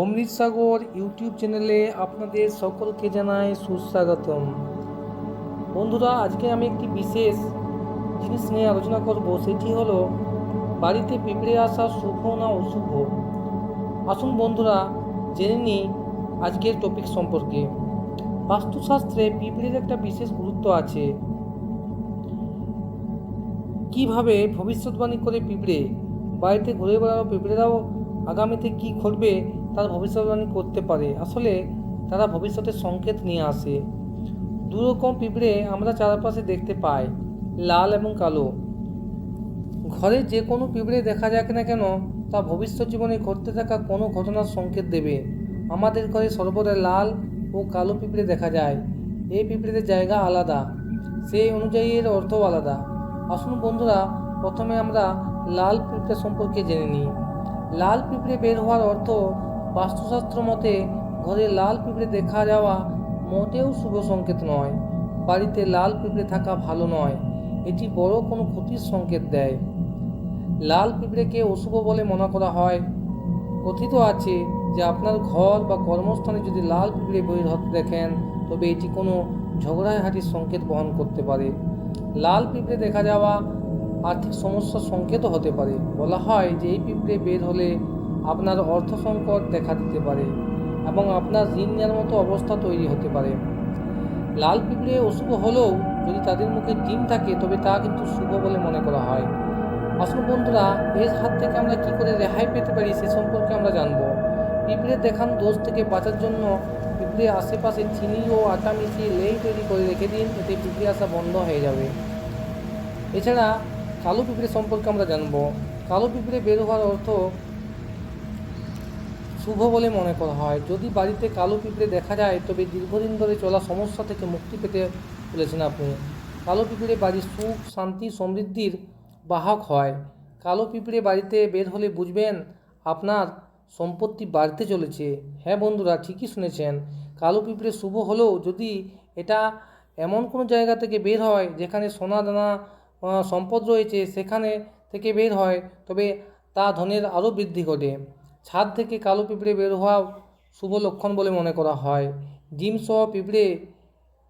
অমৃত সাগর YouTube চ্যানেলে আপনাদের সকলকে জানাই সুস্বাগতম। বন্ধুরা, আজকে আমি একটি বিশেষ জিনিস নিয়ে আলোচনা করব। সেটি হলো বাড়িতে পিঁপড়ে আসা শুভ না অশুভ। আসুন বন্ধুরা, জেনে নিই আজকের টপিক সম্পর্কে। বাস্তুশাস্ত্রে পিঁপড়ের একটা বিশেষ গুরুত্ব আছে। কিভাবে ভবিষ্যৎবাণী করে পিঁপড়ে বাড়িতে ঘুরে বেড়ানো পিঁপড়েরাও আগামীতে কি ঘটবে তার ভবিষ্যৎবাণী করতে পারে। আসলে তারা ভবিষ্যতের সংকেত নিয়ে আসে। দুরকম পিঁপড়ে আমরা চারপাশে দেখতে পাই, লাল এবং কালো। ঘরে যে কোনো পিঁপড়ে দেখা যাক না কেন, তা ভবিষ্যৎ জীবনে ঘটতে থাকা কোনো ঘটনার সংকেত দেবে। আমাদের ঘরে সর্বদা লাল ও কালো পিঁপড়ে দেখা যায়। এই পিঁপড়েদের জায়গা আলাদা, সেই অনুযায়ী এর অর্থও আলাদা। আসুন বন্ধুরা, প্রথমে আমরা লাল পিঁপড়ে সম্পর্কে জেনে নিই। লাল পিঁপড়ে বের হওয়ার অর্থ বাস্তুশাস্ত্র মতে ঘরে লাল পিঁপড়ে দেখা যাওয়া মোটেও শুভ সংকেত নয়। বাড়িতে লাল পিঁপড়ে থাকা ভালো নয়, এটি বড় কোনো ক্ষতির সংকেত দেয়। লাল পিঁপড়েকে অশুভ বলে মনে করা হয়। কথিত আছে যে আপনার ঘর বা কর্মস্থানে যদি লাল পিঁপড়ে বের হতে দেখেন, তবে এটি কোনো ঝগড়াঝাটির সংকেত বহন করতে পারে। লাল পিঁপড়ে দেখা যাওয়া আর্থিক সমস্যার সংকেতও হতে পারে। বলা হয় যে এই পিঁপড়ে বের হলে আপনার অর্থ সংকট দেখা দিতে পারে এবং আপনার ঋণ নেওয়ার মতো অবস্থা তৈরি হতে পারে। লাল পিঁপড়ে অশুভ হলেও যদি তাদের মুখে ডিম থাকে, তবে তা কিন্তু শুভ বলে মনে করা হয়। আসুন বন্ধুরা, এর হাত থেকে আমরা কী করে রেহাই পেতে পারি সে সম্পর্কে আমরা জানব। পিঁপড়ের দেখানো দোষ থেকে বাঁচার জন্য পিঁপড়ের আশেপাশে চিনি ও আটা মিশিয়ে লেই তৈরি করে রেখে দিন, এতে পিঁপড়ে আসা বন্ধ হয়ে যাবে। এছাড়া কালো পিঁপড়ে সম্পর্কে আমরা জানব। কালো পিঁপড়ে বের হওয়ার অর্থ শুভ বলে মনে করা হয়। যদি বাড়িতে কালো পিঁপড়ে দেখা যায়, তবে দীর্ঘদিন ধরে চলা সমস্যা থেকে মুক্তি পেতে চলেছেন আপনি। কালো পিঁপড়ে বাড়ির সুখ, শান্তি, সমৃদ্ধির বাহক হয়। কালো পিঁপড়ে বাড়িতে বের হলে বুঝবেন আপনার সম্পত্তি বাড়তে চলেছে। হ্যাঁ বন্ধুরা, ঠিকই শুনেছেন। কালো পিঁপড়ে শুভ হলেও যদি এটা এমন কোনো জায়গা থেকে বের হয় যেখানে সোনা দানা সম্পদ রয়েছে, সেখানে থেকে বের হয়, তবে তা ধনের আরও বৃদ্ধি ঘটে। ছাদ থেকে কালো পিঁপড়ে বের হওয়া শুভ লক্ষণ বলে মনে করা হয়। ডিম সহ পিঁপড়ে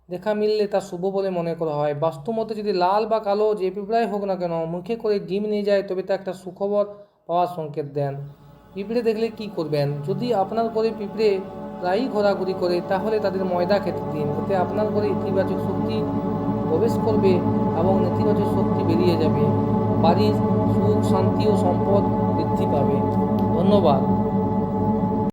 দেখা মিললে তা শুভ বলে মনে করা হয়। বাস্তুমতে যদি লাল বা কালো যে পিঁপড়াই হোক না কেন মুখে করে ডিম নিয়ে যায়, তবে তা একটা সুখবর পাওয়ার সংকেত দেন। পিঁপড়ে দেখলে কি করবেন? যদি আপনার ঘরে পিঁপড়ে প্রায়ই ঘোরাঘুরি করে, তাহলে তাদের ময়দা খেতে দিন। এতে আপনার ঘরে ইতিবাচক শক্তি প্রবেশ করবে এবং নেতিবাচক শক্তি বেরিয়ে যাবে। বাড়ির সুখ, শান্তি ও সম্পদ বৃদ্ধি পাবে। ধন্যবাদ।